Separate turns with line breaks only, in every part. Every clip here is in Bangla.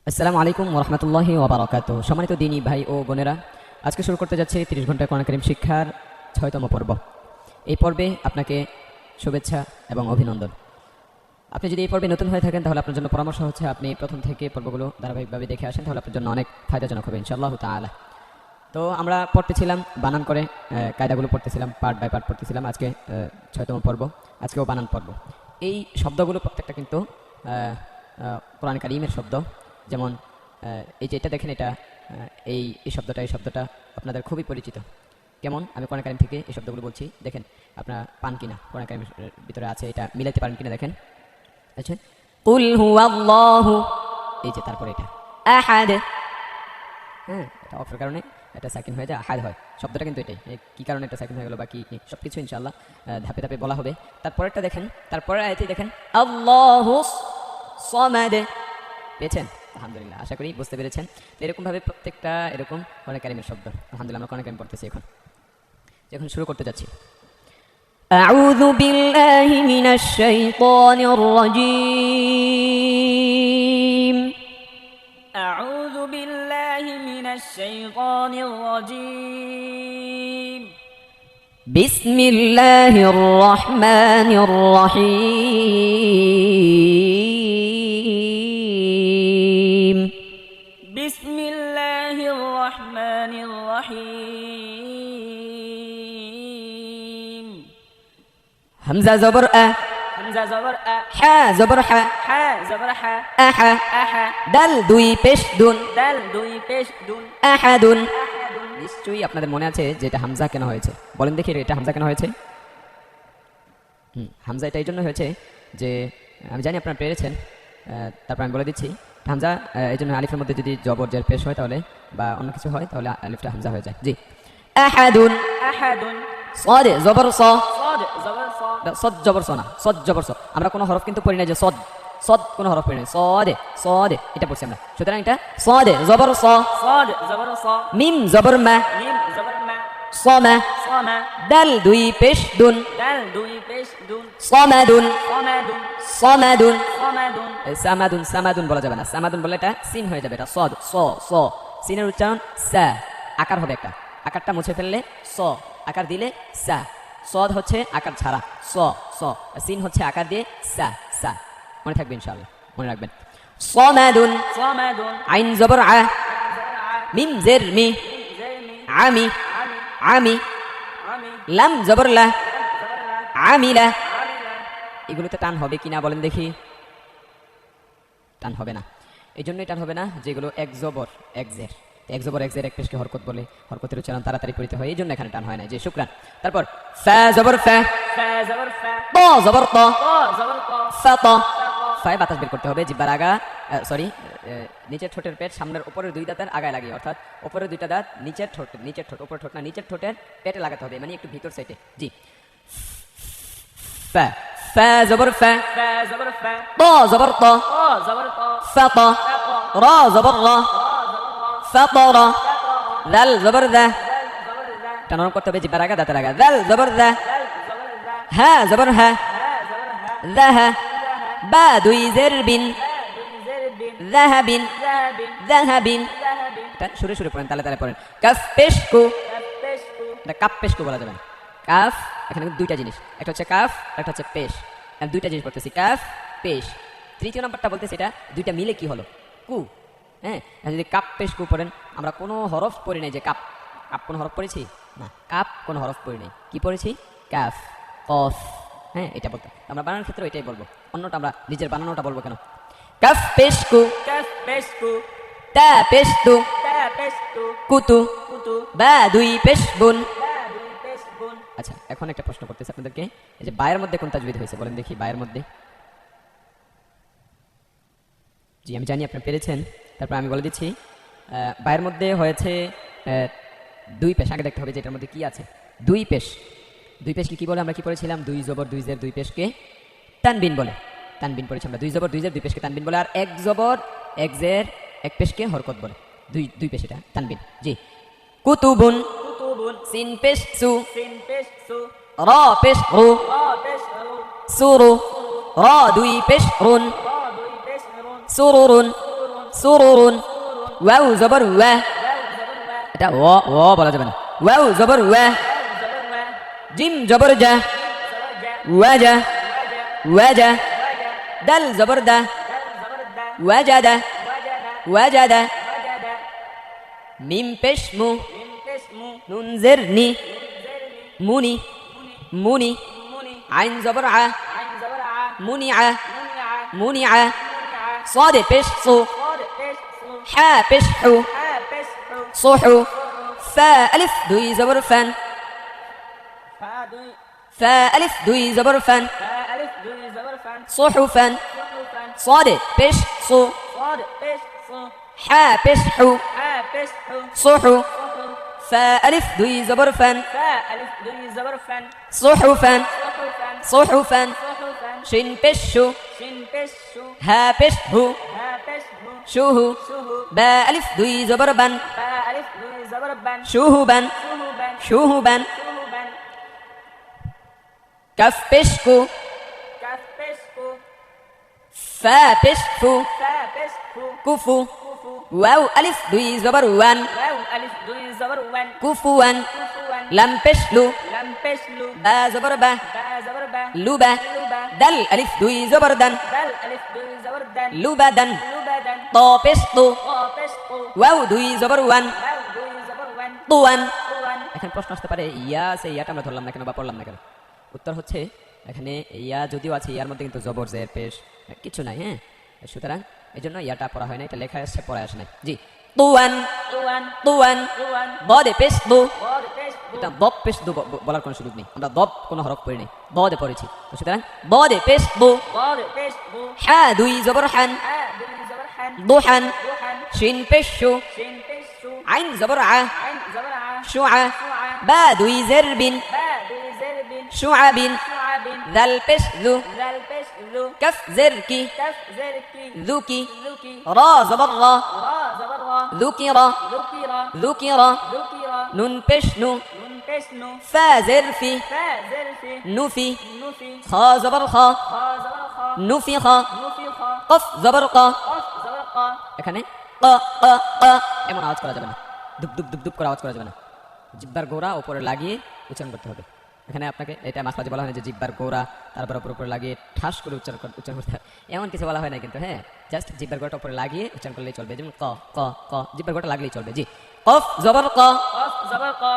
আসসালামু আলাইকুম ওয়া রাহমাতুল্লাহি ওয়া বারাকাতুহু। সম্মানিত দিনী ভাই ও বোনেরা, আজকে শুরু করতে যাচ্ছে 30 ঘন্টা কোরআন কারীম শিক্ষার 6তম পর্ব। এই পর্বে আপনাকে শুভেচ্ছা এবং অভিনন্দন। আপনি যদি এই পর্বে নতুন হয়ে থাকেন তাহলে আপনার জন্য পরামর্শ হচ্ছে আপনি প্রথম থেকে পর্বগুলো ধারাবাহিকভাবে দেখে আসেন, তাহলে আপনার জন্য অনেক ফায়দাজনক হবে ইনশাআল্লাহ তাআলা। তো আমরা পড়তেছিলাম বানান করে, কায়দাগুলো পড়তেছিলাম, পার্ট বাই পার্ট পড়তেছিলাম। আজকে 6তম পর্ব, আজকেও বানান পর্ব। এই শব্দগুলো প্রত্যেকটা কিন্তু কোরআন কারীমের শব্দ। যেমন এই যে এটা দেখেন, এটা এই শব্দটা আপনাদের খুবই পরিচিত। কেমন আমি কোরআন কারীম থেকে এই শব্দগুলো বলছি, দেখেন আপনারা পান কিনা, কোরআন কারীমের ভিতরে আছে, এটা মিলাতে পারেন কিনা দেখেন। আচ্ছা, কুল হুয়াল্লাহু, এই যে তারপরে এটা আহাদ, হ্যাঁ এটা অফের কারণে এটা সাকিন হয়ে যায়, আহাদ হয় শব্দটা, কিন্তু এটাই কি কারণে এটা সাকিন হয়ে গেল বা কি সব কিছু ইনশাআল্লাহ ধাপে ধাপে বলা হবে। তারপরেরটা দেখেন, তারপরে আয়াতে দেখেন আল্লাহুস সামাদ, পেয়েছেন? আলহামদুলিল্লাহ, আশা করি বুঝতে পেরেছেন। এরকমভাবে প্রত্যেকটা এরকম কোরআন কারীমের শব্দ। আলহামদুলিল্লাহ, আমরা কোরআন কারীম পড়তেছি এখন শুরু করতে যাচ্ছি। আউযু বিল্লাহি মিনাশ শাইতানির রাজীম।
আউযু বিল্লাহি মিনাশ শাইতানির রাজীম।
বিসমিল্লাহির রহমানির রহিম।
বিসমিল্লাহির রহমানির রহিম।
হামজা জবর আ,
হামজা জবর আ,
হা জবর হা,
হা জবর হা,
আহা,
আহা,
দাল দুই পেশ দুন,
দাল দুই পেশ দুন,
আহাদুন।
আহাদুন।
নিশ্চয়ই আপনাদের মনে আছে যে এটা হামজা কেন হয়েছে, বলেন দেখি এটা হামজা কেন হয়েছে? হামজা এটা এই জন্য হয়েছে যে আমি জানি আপনারা পেরেছেন, তারপর আমি বলে দিচ্ছি। হামজা এই জন্য আলিফের মধ্যে যদি জবর জের পেশ হয় তাহলে বা অন্য কিছু হয় তাহলে আলিফটা হামজা হয়ে যায়। জি, আহাদুন,
আহাদুন।
সদ জবর স,
সাদ জবর সা,
সদ জবর স না, সদ জবর স। আমরা কোনো হরফ কিন্তু পড়ি না যে সদ, সদ কোনো হরফ পড়ি না, সদে সদে এটা পড়ছি আমরা। সুতরাং এটা সদে জবর স,
সাদ জবর সা,
মিম জবর মা,
মিম জবর মা,
সমা,
সামা,
দাল দুই পেশ দুন,
দাল দুই পেশ দুন,
সমাদুন,
সামাদুন,
সমাদুন।
সামাদুন।
সামাদুন, সামাদুন বলা যাবে না, সামাদুন বলে এটা সিন হয়ে যাবে, এটা সদ স স। সিনের উচ্চারণ সা, আকার হবে একটা, আকারটা মুছে ফেললে স, আকার দিলে সা। সদ হচ্ছে আকার ছাড়া স স, সিন হচ্ছে আকার দিয়ে সা সা। মনে থাকবে ইনশাআল্লাহ, মনে রাখবেন। সমাদুন,
সামাদুন,
আইন জবর আ, মিম জের মি,
জামি,
আমি,
আমি,
আমি,
আমি,
লাম জবর লা, আমিলা।
আমিলা।
এগুলোতে টান হবে কিনা বলেন দেখি? টান হবে না। এই জন্যই টান হবে না যেগুলো এক জবর এক জের, এক জবর এক জের এক পেশকে হরকত বলে, হরকতের উচ্চারণ তাড়াতাড়ি পড়িতে হয়, এই জন্য এখানে টান হয় না। যে শুকরান। তারপর ফা জবর ফা,
ফা জবর ফা,
ত জবর ত,
তা জবর তা,
ফা ত। ফায় বাতাস বের করতে হবে, জিহ্বার আগা নিচের ঠোঁটের পেট সামনের উপরের দুই দাঁতের আগায় লাগিয়ে, অর্থাৎ উপরের দুইটা দাঁত নিচের ঠোঁট, উপরের ঠোঁট না, নিচের ঠোঁটের পেটে লাগাতে হবে, মানে একটু ভিতর সাইডে। জি, ফা, ফা জবর ফা,
ফা জবর ফা,
ত জবর ত,
তা জবর তা,
ফা ত, র জবর র, ফা ত র। দাল জবর দা,
জবর দা,
এটা নরম করতে হবে, জিহ্বার আগা দাঁতের আগা। দাল জবর দা,
দাল জবর দা,
হা জবর হা,
হা জবর হা,
দাহা, বা দুই জের বিন,
জের বিন,
দাহাবিন,
জাহাবিন,
দাহাবিন।
জাহাবিন।
এটা সুরে সুরে পড়েন, তালে তালে পড়েন। কাফ পেশ কু,
পেশকু,
এটা কাপ পেশ কু বলা যাবে না। কাফ, এখানে কিন্তু দুইটা জিনিস, একটা হচ্ছে কাফ, একটা হচ্ছে পেশ। আমি দুইটা জিনিস পড়তেছি, কাফ পেশ। তৃতীয় নাম্বারটা বলতেছি, এটা দুইটা মিলে কি হলো? কু। হ্যাঁ, যদি কাপ পেশ কু পড়েন, আমরা কোনো হরফ পড়ি নাই যে কাপ, কাপ কোনো হরফ পড়েছি না, কাপ কোনো হরফ পড়ি নাই, কি পড়েছি? কাফ, কফ। হ্যাঁ, এটা বলতে আমরা বানানোর ক্ষেত্রে এটাই বলবো, অন্যটা আমরা নিজের বানানোটা বলবো কেন? কাফ পেশ কু,
কাফ পেশকু,
তা পেশ তু,
তা পেশতু,
কুতু,
কুতু,
বা দুই পেশ বুন।
বা দুই পেশবুন।
আচ্ছা, এখন একটা প্রশ্ন করতেছি আপনাদেরকে, এই যে বায়ের মধ্যে কোন তাজবিদ হয়েছে বলেন দেখি? বায়ের মধ্যে, জি আমি জানি আপনি পেরেছেন, তারপর আমি বলে দিচ্ছি। বায়ের মধ্যে হয়েছে দুই পেশ। আগে দেখতে হবে যে এটার মধ্যে কি আছে। দুই পেশ, দুই পেশকে কি বলে? আমরা কি পড়েছিলাম? দুই জবর দুই জের দুই পেশকে তানবিন বলে, তানবিন পড়েছি আমরা। দুই জবর দুই জের দুই পেশকে তানবিন বলে, আর এক জবর এক জের এক পেশকে হরকত বলে। দুই পেশ, এটা তানবিন। জি, কুতুবুন,
কুতুবুন,
সিন পেশ সু,
সিন পেশসু,
র পেশ রু,
রা পেশরু,
সুরু, র দুই পেশ রুন,
রা দুই পেশরুন,
সুরুরুন। সুরুরুন ওয়াও জবর ওয়া
ওয়াও জবর ওয়া
এটা ও বলা যাবে না ওয়াও জবর ওয়া
ওয়াও জবর ওয়া
জিম জবর জা
জবর জা
ওয়াজা
ওয়াজা
ওয়াজা
ওয়াজা
দাল জবর দা
দাল জবর দা
ওয়াজাদা
ওয়াজাদা
ওয়াজাদা
ওয়াজাদা
মিম পেশ মু
মিম পেশ মু
নুন জের নি
জেরনি
মুনি মুনি
মুনি
আইন জবর আ
আইন জবর আ
মুনি আ
মুনিআ
মুনি আ
মুনিআ
صاد পেশ সু
صاد পেশ সু
হা পেশ হু
হা পেশ হু
صحو فا ألف দুই জবর ফান
ফা দুই
فا ألف দুই জবর ফান
ফা আলিফ দুই জবর ফান
صحفا
সুফান
صاد পেশ সু
صاد পেশ সু
হা পেশ হু
হা পেশ হু
صحو
সুহু
فا ألف দুই জবর ফান
ফা আলিফ দুই জবর ফান
صحفا
সুফান
صحفا
সুফান
শিন পেশ শু
শিন পেশ সু
হা পেশ হু
হা পেশ হু
শুহু
সুহু
বা আলিফ দুই জবর বান
ফা আলিফ দুই জবর বান
শুহুবান
সুহুবান
শুহুবান
সুহুবান
কাফ পেশ কু
কাফ পেশ কু
ফা পেশ ফু
ফা পেশ কু
কুফু
কুফু
ওয়াও আলিফ দুই জবর ওয়ান
ওয়াও আলিফ দুই জবর ওয়ান
কুফুয়ান
কুফুয়ান
লাম পেশ লু
লাম পেশ লু
বা জবর বা
বা জবর বা
লুবা
লুবা
দাল আলিফ দুই জবর দান
দাল আলিফ দুই জবর দান
লুবাদান
লুবাদান
ত পেশ তু
ক পেশ কু
ওয়াও দুই জবর ওয়ান
ওয়াও দুই জবর ওয়ান
তুয়ান
কুয়ান
এখন প্রশ্ন আসতে পারে ইয়া আছে ইয়াটা আমরা ধরলাম না কেন বা পড়লাম না কেন উত্তর হচ্ছে এখানে ইয়া যদিও আছে ইয়ার মধ্যে কিন্তু জবর জের পেশ কিছু নাই হ্যাঁ সুতরাং এই জন্য ইয়াটা পড়া হয় না এটা লেখা আসছে পড়া আসে নাই জি তুয়ান
কুয়ান
তুয়ান
কুয়ান
দে পেশ দু
বদ পেশ দু
এটা দব পেশ দু বলার কোনো সুযোগ নেই আমরা দব কোনো হরফ পড়ি নেই দে পড়েছি তো সুতরাং দে পেশ দু
বদ পেশ দু
হা দুই জবর হান
হা দুই জবর হান
দুহান
দুহান
শিন পেশ শু
শিন পেশ সু
আইন জবর আ
আইন জবর আ
শুআ
শুআ
বা দুই জের বিন
বা দুই জের বিন
শুআবিন
শুআবিন
দাল পেশ দু
জাল পেশ লু
كف زر كي
কাফ জের কি
ذوكي
লুকি
را زبر را
রা জবর রা
ذكر
লুকিরা
ذكر
লুকিরা
نون পেশ নু
নুন পেশ নু
فا زر في
ফা জের ফি
نفي
নুফি
خا زبر خا
খা জবর খা
نفخ
নুফি খা
قف زبر قا
কফ জবর কা
এখানে এমন আওয়াজ করা যাবে না দুপ দুপ দুপ দুপ করে আওয়াজ করা যাবে না জিব্বার গোড়া উপরে লাগিয়ে উচ্চারণ করতে হবে এখানে আপনাকে এটা মাখরাজে বলা হয় না যে জিব্বার গোড়া তারপর উপরে লাগিয়ে ঠাস করে উচ্চারণ করতে হবে এমন কিছু বলা হয় না কিন্তু হ্যাঁ জাস্ট জিব্বার গোড়াটা উপরে লাগিয়ে উচ্চারণ করলেই চলবে যেমন ক ক ক জিব্বার গোড়াটা লাগলেই চলবে জি কফ জবর ক
কফ জবর কা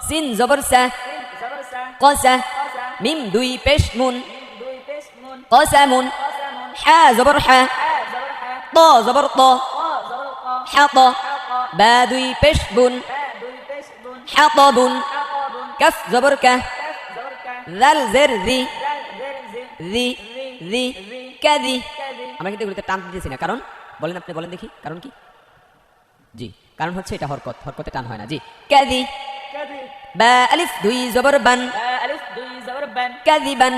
সিন জবর সা
সিন জবর সা
কসা
কসা
মিম দুই পেশ মুন
মিম দুই পেশ মুন
কসামুন
কসামুন
হা জবর হা
হা জবর হা
ত জবর ত
ক জবর ক
حط
হা ক
با দুই পেশ বুন
বা দুই পেশ বুন
حطبun
হাকাবুন
كف زبر ك
কাফ জবর কা
ذل زر ذي
জাল জের জি
ذي ذي
জি
كذي
কাদি
আমরা কিন্তু এগুলোতে টান দিতেছি না কারণ বলেন আপনি বলেন দেখি কারণ কি জি কারণ হচ্ছে এটা হরকতে টান হয় না জি كذي
কাদি
با ألف দুই জবর বান
বা আলিফ দুই জবর বান
كذبا
কাদিবান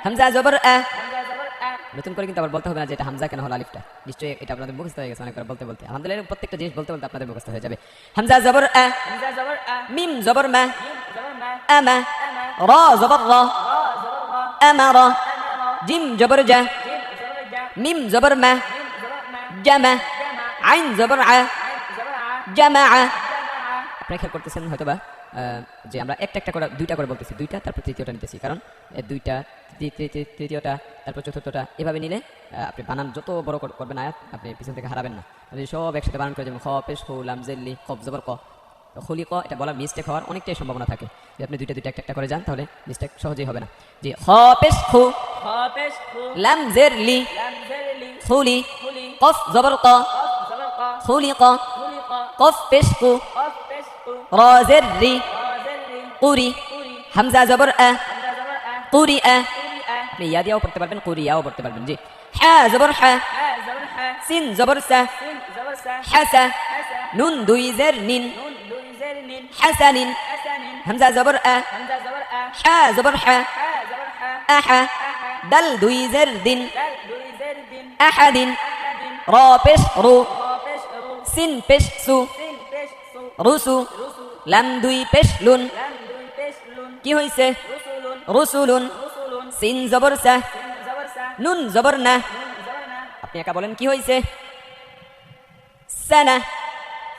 হামজা জবর আ
হামজা জবর আ
নতুন করে কিন্তু আবার বলতে হবে না যে এটা হামজা কেন হলো আলিফটা নিশ্চয়ই এটা আপনাদের মুখস্থ হয়ে গেছে অনেকবার বলতে বলতে আলহামদুলিল্লাহ প্রত্যেকটা জিনিস বলতে বলতে আপনাদের মুখস্থ হয়ে যাবে হামজা জবর আ
হামজা জবর আ
মিম জবর মা
মিম জবর মা
আমা
আমা
রা জবর রা
রা জবর রা
আমারা
আমারা
জিম জবর জা
জিম জবর জা
মিম জবর মা
মিম জবর মা
জামা
জামা
আইন জবর আ
আইন জবর আ
জামা
জামা
আপনি খেয়াল করতেছেন হয়তোবা যে আমরা একটা একটা করে দুইটা করে বলতেছি দুইটা তারপর তৃতীয়টা নিতেছি কারণ এই দুইটা তৃতীয়টা তারপর চতুর্থটা এভাবে নিলে আপনি বানান যত বড় করবেন আয়াত আপনি পিছন থেকে হারাবেন না যদি সব একসাথে বানান করে যেমন খ পেশ হু লাম জেল্লি কফ জবর ক খুলি ক এটা বলার মিস্টেক হওয়ার অনেকটাই সম্ভাবনা থাকে যদি আপনি দুইটা একটা একটা করে যান তাহলে মিস্টেক সহজেই হবে না জি খ পেশ হু
খা পেশ খু
লাম জেরলি
লাম জেরলি
খুলি
খুলি
কফ জবর ক
কফ জবর কা
খুলি ক
খুলি কা
কফ পেশ কু
কফ পেশ কু
রা জেরলি
রা জেরলি
কুরি
কুরি
হামজা জবর আ
হামজা জবর আ
কুরি আ
কুরি আ
আপনি ইয়া দিয়েও পড়তে পারবেন কুরিয়াও পড়তে পারবেন জি হা জবর হা
হা জবর হা
সিন জবর সা
সিন জবর সা
হাসা
হাসা
নুন দুই জের নিন
নুন দুই জের নিন
হাসানিন
হাসানিন
হামজা জবর আ
হামজা জবর আ
হা জবর হা
হা জবর হা
আহা
আহা
দাল দুই জের দিন
দাল দুই জের দিন
আহাদিন
আহাদিন
রা পেশ রু
রা পেশ রু
সিন পেশ সু
সিন পেশ সু
রুসু
রুসু
লাম দুই পেশ লুন
লাম দুই পেশ লুন
কি হইছে
রুসুলুন
রুসুলুন
রুসুলুন
সিন জবর সা
সিন জবর সা
নুন জবর না
নুন জবর না
আপনি একা বলেন কি হইছে সানা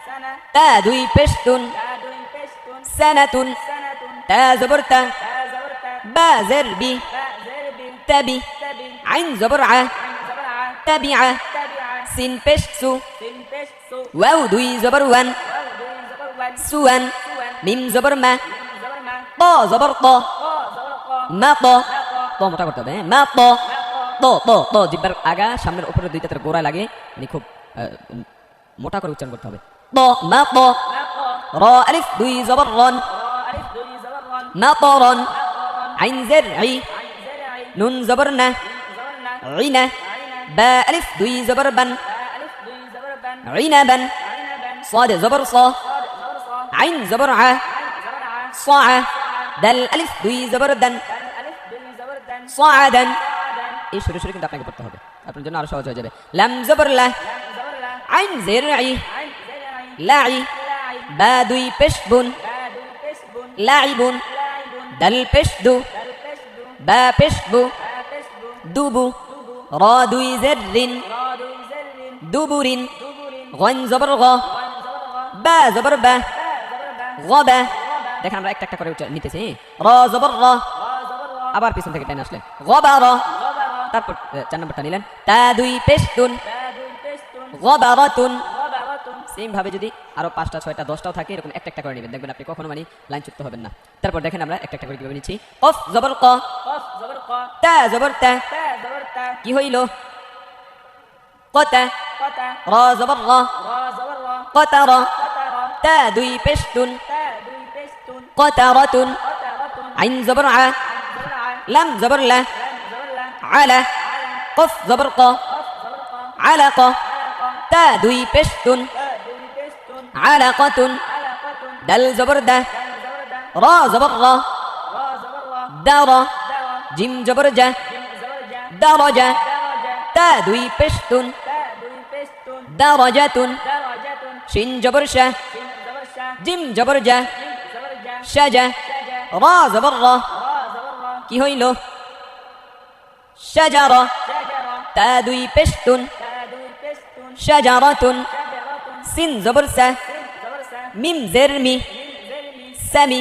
সানা
তা দুই পেশ তুন
তা দুই পেশ তুন
সানাতুন
সানাতুন
তা জবর তা
তা জবর তা
বা জের বি
বা জের বি
তাবি
তাবি
আইন জবর আ
আইন জবর আ
তাবিআ
তাবিআ
সিন পেশ সু
সিন পেশ সু
ওয়াও দুই জবর ওয়ান
ওয়াও দুই জবর ওয়ান
সুয়ান
সুয়ান
মিম জবর মা
মিম জবর মা
ত জবর ত
ক জবর ক
মা ত
মা ক
ত মোটা করতে হবে হ্যাঁ? মা ত
মা ক
ত জিব্বার আগা সামনের উপরে দুইটা তার গোড়ায় লাগে মানে খুব মোটা করে উচ্চারণ করতে হবে ত মা ত
মা ক
র আলিফ দুই জবর রন
র আলিফ দুই জবর রন
মা ত রন
মা ক রন
আইন জের আই
আইন জের আই
নুন জবর না
জবর না
ইনা
আইনা
বা আলিফ দুই জবর বান
বা আলিফ দুই জবর বান
ইনাবান
আইনাবান
صاد زبر ص
صاد জবর স
عين زبر ع
আইন জবর আ
صاع دال ألف দুই জবর দান
দাল আলিফ দুই জবর দান
صاعدا
সাদান
এই শুরু শুরু কিন্তু আপনাকে পড়তে হবে আপনার জন্য আরো সহজ হয়ে যাবে লাম জবর লা
লাম জবর লা
আইন জের আই
আইন জের আই
লাঈ
লাই
বা দুই পেশ বুন
বা দুই পেশ বুন
লাইবুন
লাইবুন
দাল পেশ দু
দাল পেশ দু
বা পেশ বু
বা পেশ বু
দুবু
দুবু
র দুই জের রিন
র দুই জের রিন
দুবুরিন
দুবুরিন
গন জবর গ
ওয়ান জবর গ
বা জবর বা
বা জবর বা
গবা দেখেন আমরা একটা একটা করে নিতেছি র জবর র
র জবর র
আবার পিছন থেকে টেনে আসলে গবা র
গবা র
তারপর 4 নম্বরটা নিলেন তা দুই পেশতুন
বা দুই পেশ তুন
গবারাতুন
গবারাতুন
সেম ভাবে যদি আরো 5টা 6টা 10টাও থাকে এরকম একটা একটা করে নেবেন দেখবেন আপনি কখনো মানে লাইন চুক্ত হবেন না তারপর দেখেন আমরা একটা একটা করে কিভাবে নিচ্ছি কফ জবর ক
কফ জবর ক
তা জবর তা
তা জবর তা
কি হইল কতা
কতা
র জবর র
র জবর র
কতার
কতা র
তা দুই পেশতুন
তা দুই পেশ তুন
কতারাতুন
কতারাতুন
আইন জবর আ
আইন জবর আ
লাম জবর লা
লাম জবর লা
আলা কফ জবর ক
কফ জবর ক
আলাক
আলাক
তা দুই পেশতুন
তা দুই পেশ তুন
আলাকাতুন
আলাকাতুন
দাল জবর দা
দাল জবর দা
র জবর র
র জবর র
দার
দাওয়া
জিম জবর জা
জিম জবর জা
দারজা
দাওয়াজা
তা দুই পেশতুন
তা দুই পেশ তুন
দারাজাতুন
দাওয়াজাতুন
শিন জবর শা
জিম জবর শা
জিম জবর জা
জিম জবর জা
শাজা
শাজা
র জবর র
র জবর র
কি হইল শাজারা
শাজারা
তা দুই পেশতুন
তা দুই পেশ তুন
শাজারাতুন
শাজারাতুন
সিন জবর সা
জিম জবর সা
মিম জের মি
জিম জের মি
সামি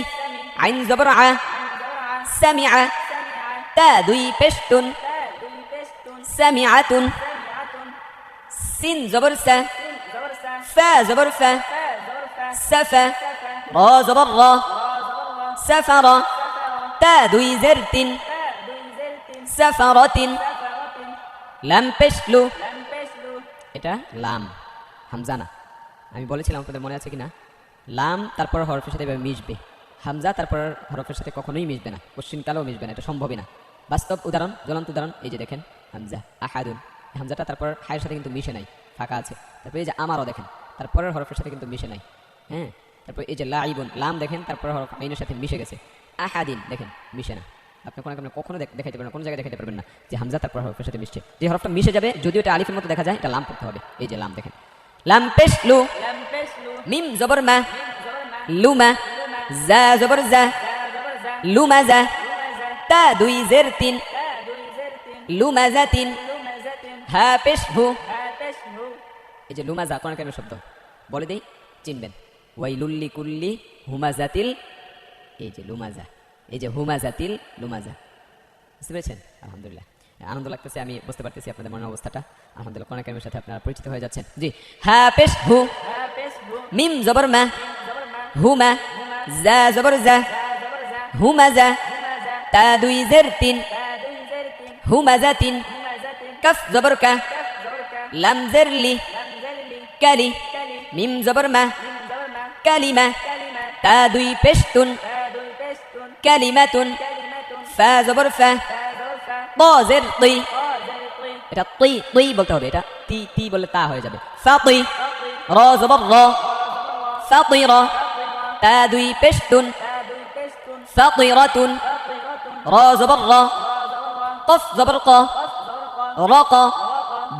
আইন জবর আ
আইন জবর আ
সামিআ
সামিআ
তা দুই পেশতুন
তা দুই পেশ তুন
সামিআতুন
সামিআতুন
সিন জবর সা
জিম জবর সা
ফা জবর ফা
ফা জবর ফা
সাফা
সাফা
র জবর র
র জবর র
সাফারা
সাফারা
তা দুই জেরতিন
তা দুই জের তিন
সাফারাতিন
সাফারাতিন
লাম পেশলু
লাম পেশ লু
এটা লাম হামজা না আমি বলেছিলাম আপনাদের মনে আছে কিনা লাম তারপর হরফের সাথে এভাবে মিশবে হামজা তারপর হরফের সাথে কখনোই মিশবে না কোশ্চিনকালেও মিশবে না এটা সম্ভবই না বাস্তব উদাহরণ জ্বলন্ত উদাহরণ এই যে দেখেন হামজা আহাদুন এই হামজাটা তারপর হায়ের সাথে কিন্তু মিশে নাই ফাঁকা আছে তারপর এই যে আমারও দেখেন তারপরের হরফের সাথে কিন্তু মিশে নাই হ্যাঁ তারপর এই যে লাইবুন লাম দেখেন তারপর হরফ আইনের সাথে মিশে গেছে আহাদিন দেখেন মিশে না আপনি কখনো দেখাইতে পারবেন না কোনো জায়গায় দেখাইতে পারবেন না যে হামজা তারপর হরফের সাথে মিশছে যে হরফটা মিশে যাবে যদিও এটা আলিফের মতো দেখা যায় এটা লাম পড়তে হবে এই যে লাম দেখেন লাম পেশলু
লাম পেশ লু
মিম জবর মা
জিম জবর মা
লুমা জা জবর জা
জা জবর জা
লুমাজা
লুমাজা
তা দুই জের তিন
তা দুই জের তিন
লুমাজাতিন
লুমাজাতিন
হা পেশ হু
হা পেশ হু
এই যে লুমাজা কোন কেন শব্দ বলে দেই চিনবেন ওয়াইলুল্লি কুল্লি হুমাজাতিল এই যে লুমাজা এই যে হুমাজাতিল লুমাজা বুঝতে পেরেছেন আলহামদুলিল্লাহ আনন্দ লাগতেছে আমি বুঝতে পারতেছি আপনাদের মনের অবস্থাটা আলহামদুলিল্লাহ কোন কেমের সাথে আপনারা পরিচিত হয়ে যাচ্ছেন জি হা পেশ হু
হা পেশ হু
মিম জবর মা
জবর মা
হুমা জা জবর জা
জা জবর জা
হুমাজা
লুমাজা
তা দুই জের তিন
তা দুই জের তিন
হুমাজাতিন
লুমাজাতিন
কফ জবর কা
কাফ জবর কা
লাম জের লি
লাম জের লি
কালি
কালি
মিম জবর মা
জিম জবর মা
কালিমা
কালিমা
তা দুই পেশতুন
তা দুই পেশ তুন
কালিমাতুন
কালিমাতুন
ফা জবর ফা
তা জবর ফা
ত জের তি
ক জের তুই
এটা তুই বলতে হবে এটা তি তি বলে তা হয়ে যাবে ফাতি
তাকি
র জবর র ফাতিরা তা দুই পেশতুন
তা দুই পেশ তুন
ফাতিরাতুন
ফাতিরাতুন
র জবর র কফ জবর ক
কফ জবর ক
রক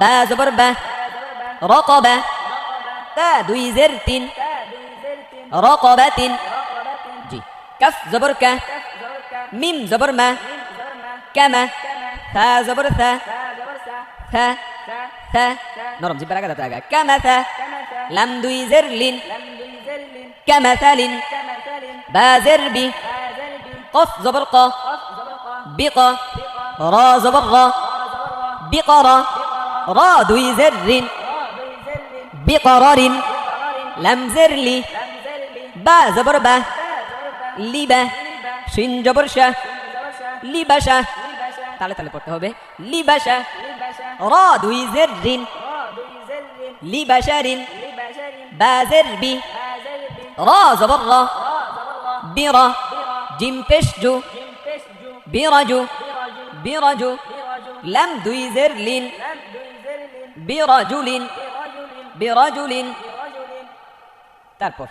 বা জবর বা
তা জবর বা
রকবা তা দুই জের তিন
তা দুই জের তিন
রকবাতিন
রকবাতিন
জি কফ জবর কা
কাফ জবর কা
মিম জবর মা
মিম জবর মা
কামা
কামা
তা জবর থা
তা জবর সা
থা
সা
থা
সা
নরম জিব্বার আগা দাঁত আগা কামা থা
কামা সা
লাম দুই জের লিন
لم দুই জের লিন
কামাসালিন
كمثل
বা জের বি
هذا البي
কফ জবর ক
قف زبر ق
বিক
بق
রা জবর র
را زبر را
বিকরা রা দুই জের লিন
را দুই জের লিন
বিকরারিন
بقرار
লাম জের লি
لم زر لي
বা জবর বা
با زبر با
লিবা
لبا
শিন জবর শা
زبر شا
লিবাশা
لبشا
তালে তালে পড়তে হবে লিবাশা
لبشا
রা দুই জের রিন
را দুই জের লিন
লিবাশারিন
لبشر
বা জের বি
با زر بي
রা জবর র
را زبر را
বিরা
برا
জিম পেশ জু
جيم بش جو
বিরাজু
برجو
বিরাজু
برجو
লাম দুই জের লিন
لم দুই জের লিন
বিরাজুলিন
برجل
বিরাজুলিন
برجل
তারপর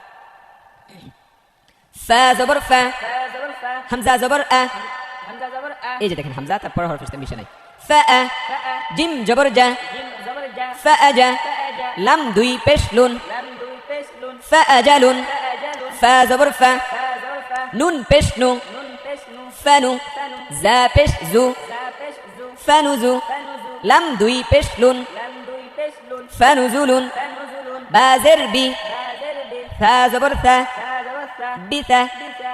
ফা জবর ফা
فا زبر فا
হামজা জবর আ
همزة زبر أ
এই যে দেখেন হামজা তারপর হরফের সাথে মিশে নাই ফা আ
فأ
জিম জবর জা
جيم زبر جا
ফা আজা
فأجا
লাম দুই পেশ লুন
لم دوي بش لون
ফা আজালুন
فأجل
ফা জবর ফা
فا زبر فا
নুন পেশ নু
نون بش نو
ফানু
فنو
জা পেশ জু
زا بش زو
ফানুজু
فنزو
লাম দুই পেশ লুন
لم دوي بش لون
ফানুজুলুন
فنزلون
বা জের বি
بازر بي
ফা জবর থা
فا زبر ثا
বিথা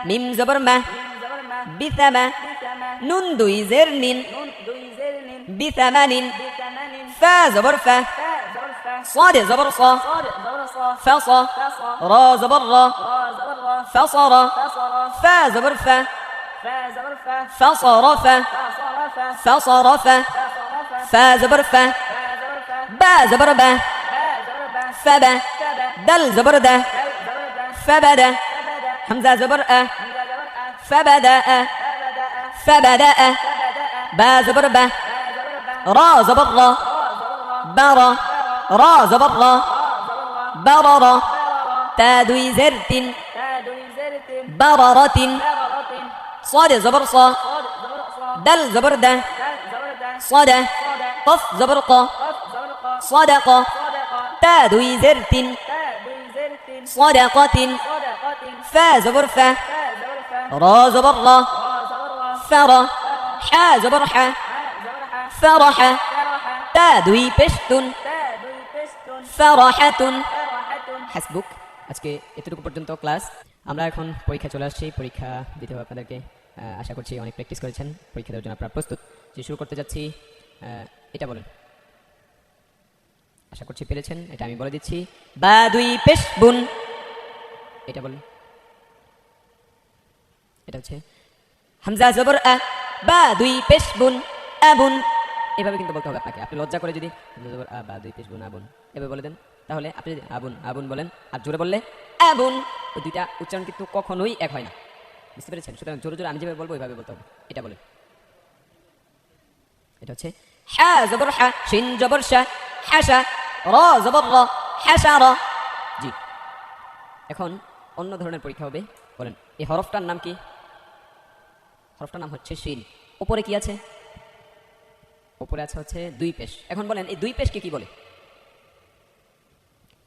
মিম জবর মা
ميم زبر ما
বিথামা
بثما
নুন দুই জের নিন
نون دوي زر نين
বিথামানিন
بثمن
ফা জবর ফা
فا زبر فا
صاد زبر صا
صاد زبر صا
فصا
فصا
را زبر را
را زبر را
فصر
فصر
فا زبر فا
فا زبر فا
فصرف
فصرف
فصرف
فصرف
فا زبر فا
فا زبر فا
با زبر با
فا زبر با
فبا
فبا
دل زبر دا
دل زبر دا
فبدا
فبدا
حمزة زبر أ
همزة زبر أ
فبدا
فبدا
فبدا
فبدا
با زبر با
فا زبر با
را زبر را
را زبر را
برا را زبر را
را زبر را
بررا
بررا
تا دوي زرت
تا دوي زرت
بررة
بررة
صاد زبر صا
صاد زبر صا
دل زبر دا
دل زبر دا
صدا
صاد
قف زبر قا
قف زبر قا
صدق
صدقة
تا دوي زرت
تا دوي زرت
صدقة
صدقة
فا زبر فا
فا زبر فا
را زبر را
را زبر را
فرا حا زبر حا
حا زبر حا
فرح
فرح
تا دوي پشتن
تا دوي پشتون
فرحة
فرحة
হাসবুক আজকে এতটুকু পর্যন্ত ক্লাস আমরা এখন পরীক্ষা চলে আসছি পরীক্ষা দিতে হবে আপনাদেরকে আশা করছি অনেক প্র্যাকটিস করেছেন পরীক্ষা দেওয়ার জন্য আপনারা প্রস্তুত যে শুরু করতে যাচ্ছি এটা বলেন আশা করছি পেরেছেন এটা আমি বলে দিচ্ছি বা দুই পেশ বুন এটা বলেন এটা হচ্ছে হামজা জবর আ বা দুই পেশ বুন আবুন এভাবে কিন্তু বলতে হবে আপনাকে আপনি লজ্জা করে যদি হামজা জবর আ বা দুই পেশ বুন আবুন এভাবে বলে দেন তাহলে আপনি যদি আবুন আবুন বলেন আর জোরে বললে আবুন ওই দুইটা উচ্চারণ কিন্তু কখনোই এক হয় না বুঝতে পেরেছেন সুতরাং জোরে জোরে আমি যেভাবে বলবো ওইভাবে বলতে হবে এটা বলেন এটা হচ্ছে হা জবর হা শিন জবর শা হাসা রা জবর রা হাসারা জি এখন অন্য ধরনের পরীক্ষা হবে বলেন এই হরফটার নাম কি হরফটার নাম হচ্ছে শিন উপরে কি আছে উপরে আছে হচ্ছে দুই পেশ এখন বলেন এই দুই পেশকে কি বলে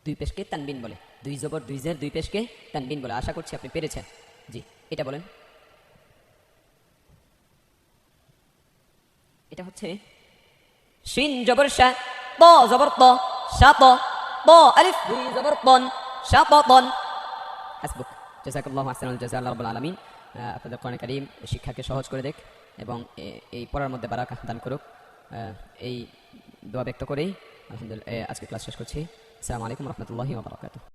দুই পেশকে তানবিন বলে দুই জবর দুই জের দুই পেশকে তানবিন বলে আশা করছি আপনি পেরেছেন জি এটা বলেন এটা হচ্ছে শিন জবর শা ত জবর ত শাত ত আলিফ দুই জবর তন শাতাতন হাসবুক জাযাকাল্লাহু আহসানাল জাযা আল্লাহ রাব্বুল আলামিন আপনাদের কোরআন কারীম শিক্ষাকে সহজ করে দেখ এবং এই পড়ার মধ্যে বারাকা দান করুক এই দোয়া ব্যক্ত করেই আলহামদুলিল্লাহ আজকে ক্লাস শেষ করছি আসসালামু আলাইকুম ওয়া রাহমাতুল্লাহি ওয়া বারাকাতুহু